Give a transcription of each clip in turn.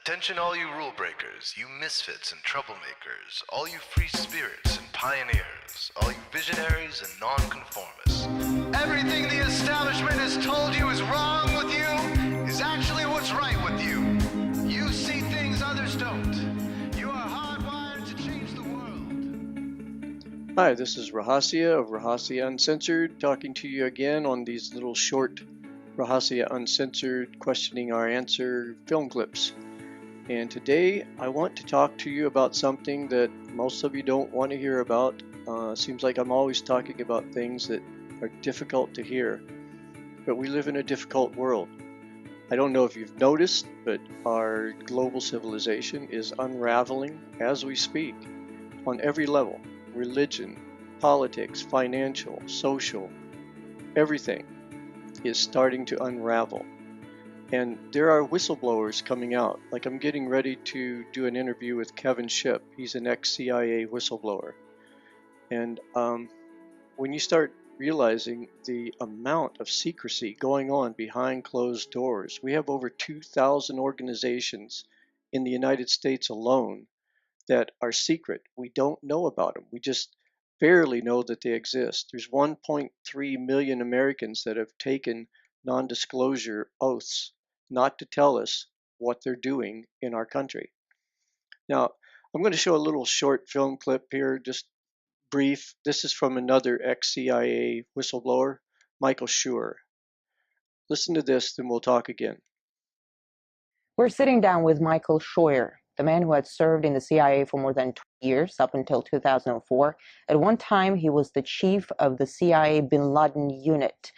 Attention all you rule breakers, you misfits and troublemakers, all you free spirits and pioneers, all you visionaries and nonconformists. Everything the establishment has told you is wrong with you is actually what's right with you. You see things others don't. You are hardwired to change the world. Hi, this is Rahasia of Rahasia Uncensored, talking to you again on these little short Rahasia Uncensored Questioning Our Answer film clips. And today I want to talk to you about something that most of you don't want to hear about. Seems like I'm always talking about things that are difficult to hear, but we live in a difficult world. I don't know if you've noticed, but our global civilization is unraveling as we speak on every level. Religion, politics, financial, social, everything is starting to unravel. And there are whistleblowers coming out. Like, I'm getting ready to do an interview with Kevin Shipp. He's an ex-CIA whistleblower. And when you start realizing the amount of secrecy going on behind closed doors, we have over 2,000 organizations in the United States alone that are secret. We don't know about them. We just barely know that they exist. There's 1.3 million Americans that have taken non-disclosure oaths not to tell us what they're doing in our country. Now, I'm going to show a little short film clip here, just brief. This is from another ex-CIA whistleblower, Michael Schur. Listen to this, then we'll talk again. We're sitting down with Michael Sawyer, the man who had served in the CIA for more than 20 years, up until 2004. At one time, he was the chief of the CIA bin Laden unit.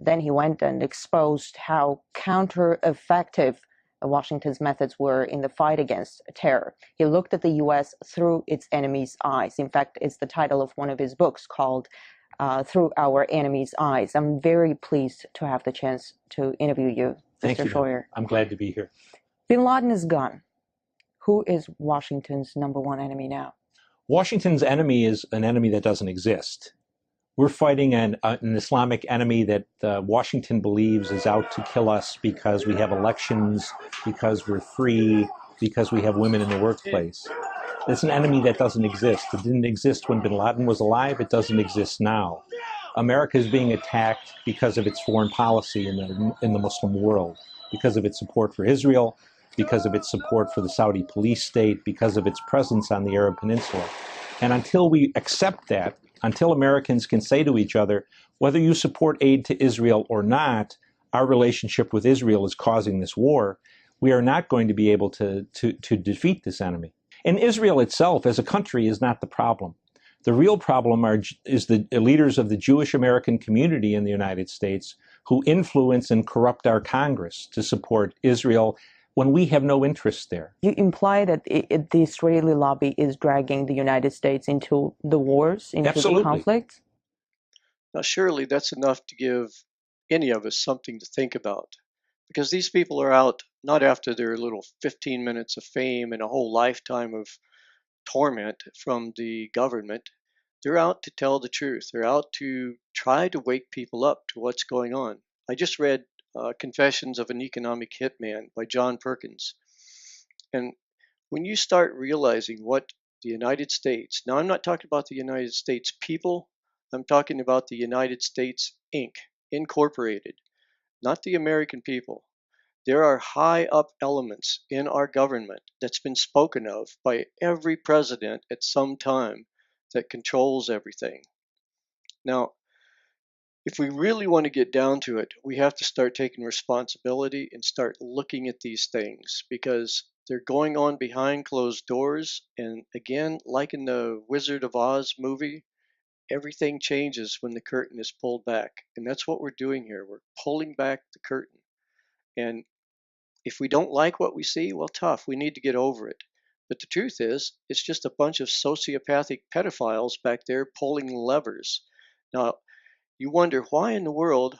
Then he went and exposed how counter-effective Washington's methods were in the fight against terror. He looked at the U.S. through its enemy's eyes. In fact, it's the title of one of his books called Through Our Enemy's Eyes. I'm very pleased to have the chance to interview you, Thank Mr. you. Sawyer. I'm glad to be here. Bin Laden is gone. Who is Washington's number one enemy now? Washington's enemy is an enemy that doesn't exist. We're fighting an Islamic enemy that Washington believes is out to kill us because we have elections, because we're free, because we have women in the workplace. It's an enemy that doesn't exist. It didn't exist when bin Laden was alive. It doesn't exist now. America is being attacked because of its foreign policy in the Muslim world, because of its support for Israel, because of its support for the Saudi police state, because of its presence on the Arab Peninsula. And until we accept that, until Americans can say to each other, whether you support aid to Israel or not, our relationship with Israel is causing this war, we are not going to be able to defeat this enemy. And Israel itself as a country is not the problem. The real problem is the leaders of the Jewish American community in the United States who influence and corrupt our Congress to support Israel when we have no interest there. You imply that the Israeli lobby is dragging the United States into the wars, into Absolutely. the conflicts? Now, surely that's enough to give any of us something to think about, because these people are out not after their little 15 minutes of fame and a whole lifetime of torment from the government. They're out to tell the truth. They're out to try to wake people up to what's going on. I just read Confessions of an Economic Hitman by John Perkins. And when you start realizing what the United States, now I'm not talking about the United States people, I'm talking about the United States Inc., Incorporated, not the American people. There are high up elements in our government that's been spoken of by every president at some time that controls everything. Now, if we really want to get down to it, we have to start taking responsibility and start looking at these things, because they're going on behind closed doors. And again, like in the Wizard of Oz movie, everything changes when the curtain is pulled back. And that's what we're doing here. We're pulling back the curtain. And if we don't like what we see, well, tough. We need to get over it. But the truth is, it's just a bunch of sociopathic pedophiles back there pulling levers. Now, you wonder why in the world,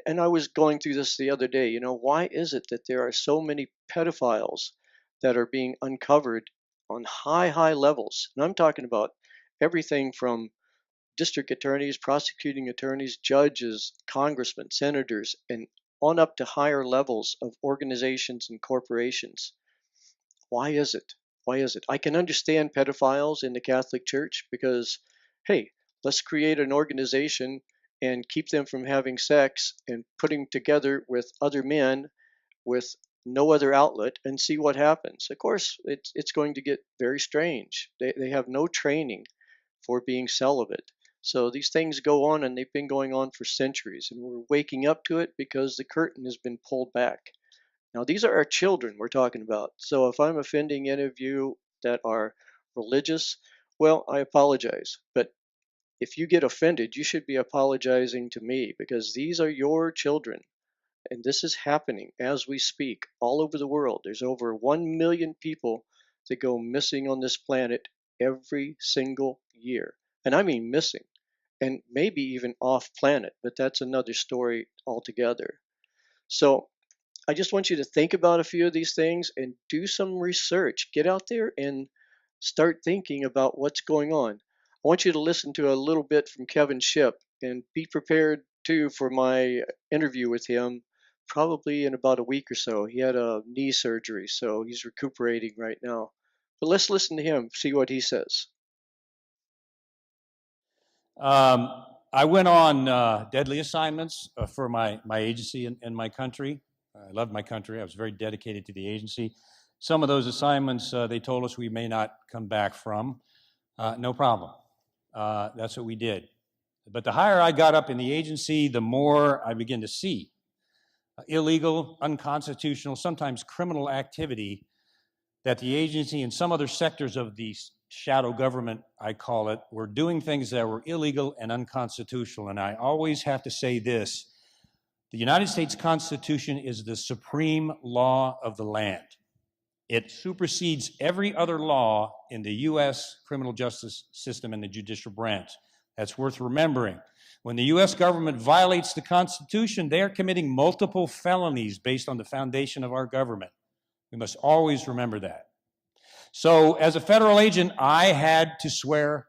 and I was going through this the other day, why is it that there are so many pedophiles that are being uncovered on high levels? And I'm talking about everything from district attorneys, prosecuting attorneys, judges, congressmen, senators, and on up to higher levels of organizations and corporations. Why is it? Why is it? I can understand pedophiles in the Catholic Church because, hey, let's create an organization and keep them from having sex and put them together with other men with no other outlet and see what happens. Of course, it's going to get very strange. They have no training for being celibate. So these things go on and they've been going on for centuries, and we're waking up to it because the curtain has been pulled back. Now, these are our children we're talking about. So if I'm offending any of you that are religious, well, I apologize. But if you get offended, you should be apologizing to me because these are your children. And this is happening as we speak all over the world. There's over 1 million people that go missing on this planet every single year. And I mean missing, and maybe even off planet, but that's another story altogether. So I just want you to think about a few of these things and do some research. Get out there and start thinking about what's going on. I want you to listen to a little bit from Kevin Shipp and be prepared too for my interview with him probably in about a week or so. He had a knee surgery, so he's recuperating right now. But let's listen to him, see what he says. I went on deadly assignments for my agency and my country. I loved my country. I was very dedicated to the agency. Some of those assignments, they told us we may not come back from. No problem. That's what we did. But the higher I got up in the agency, the more I began to see illegal, unconstitutional, sometimes criminal activity that the agency and some other sectors of the shadow government, I call it, were doing things that were illegal and unconstitutional. And I always have to say this: the United States Constitution is the supreme law of the land. It supersedes every other law in the U.S. criminal justice system and the judicial branch. That's worth remembering. When the U.S. government violates the Constitution, they are committing multiple felonies based on the foundation of our government. We must always remember that. So, as a federal agent, I had to swear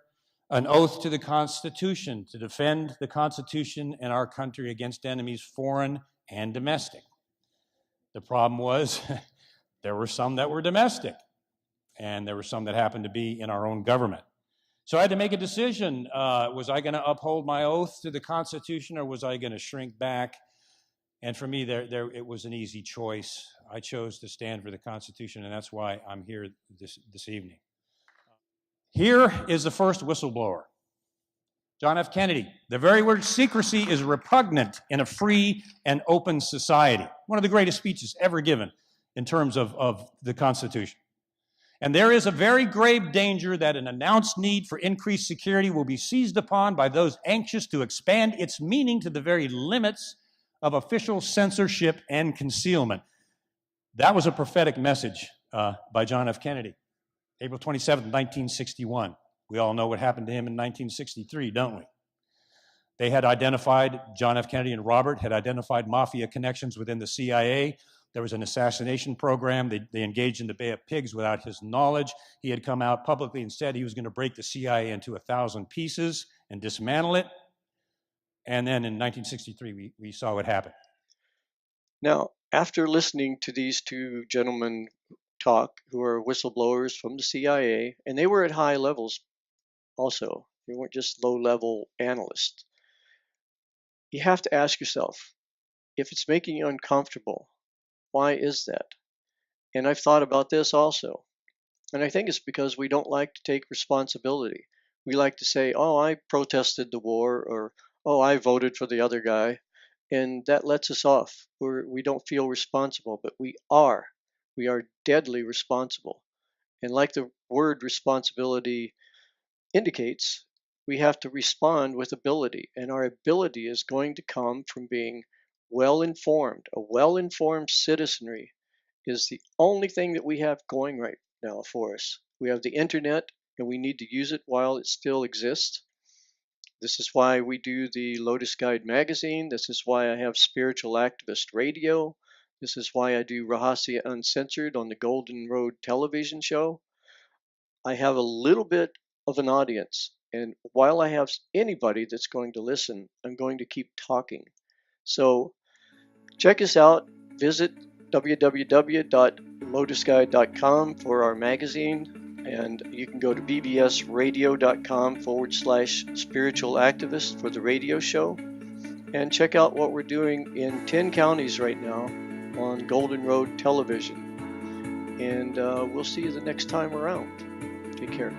an oath to the Constitution to defend the Constitution and our country against enemies, foreign and domestic. The problem was there were some that were domestic, and there were some that happened to be in our own government. So I had to make a decision. Was I going to uphold my oath to the Constitution, or was I going to shrink back? And for me, it was an easy choice. I chose to stand for the Constitution, and that's why I'm here this evening. Here is the first whistleblower, John F. Kennedy. The very word secrecy is repugnant in a free and open society. One of the greatest speeches ever given in terms of the Constitution. And there is a very grave danger that an announced need for increased security will be seized upon by those anxious to expand its meaning to the very limits of official censorship and concealment. That was a prophetic message by John F. Kennedy, April 27, 1961. We all know what happened to him in 1963, don't we? They had identified, John F. Kennedy and Robert had identified mafia connections within the CIA. There was an assassination program. They engaged in the Bay of Pigs without his knowledge. He had come out publicly and said he was going to break the CIA into 1,000 pieces and dismantle it. And then in 1963, we saw what happened. Now, after listening to these two gentlemen talk, who are whistleblowers from the CIA, and they were at high levels also, they weren't just low-level analysts, you have to ask yourself, if it's making you uncomfortable, why is that? And I've thought about this also. And I think it's because we don't like to take responsibility. We like to say, oh, I protested the war, or oh, I voted for the other guy. And that lets us off. We don't feel responsible, but we are. We are deadly responsible. And like the word responsibility indicates, we have to respond with ability. And our ability is going to come from being well-informed. A well-informed citizenry is the only thing that we have going right now for us. We have the internet, and we need to use it while it still exists. This is why we do the Lotus Guide magazine. This is why I have Spiritual Activist Radio. This is why I do Rahasya Uncensored on the Golden Road television show. I have a little bit of an audience, and while I have anybody that's going to listen, I'm going to keep talking. So check us out. Visit www.lotusguide.com for our magazine, and you can go to bbsradio.com/spiritual activist for the radio show, and check out what we're doing in 10 counties right now on Golden Road Television. And we'll see you the next time around. Take care.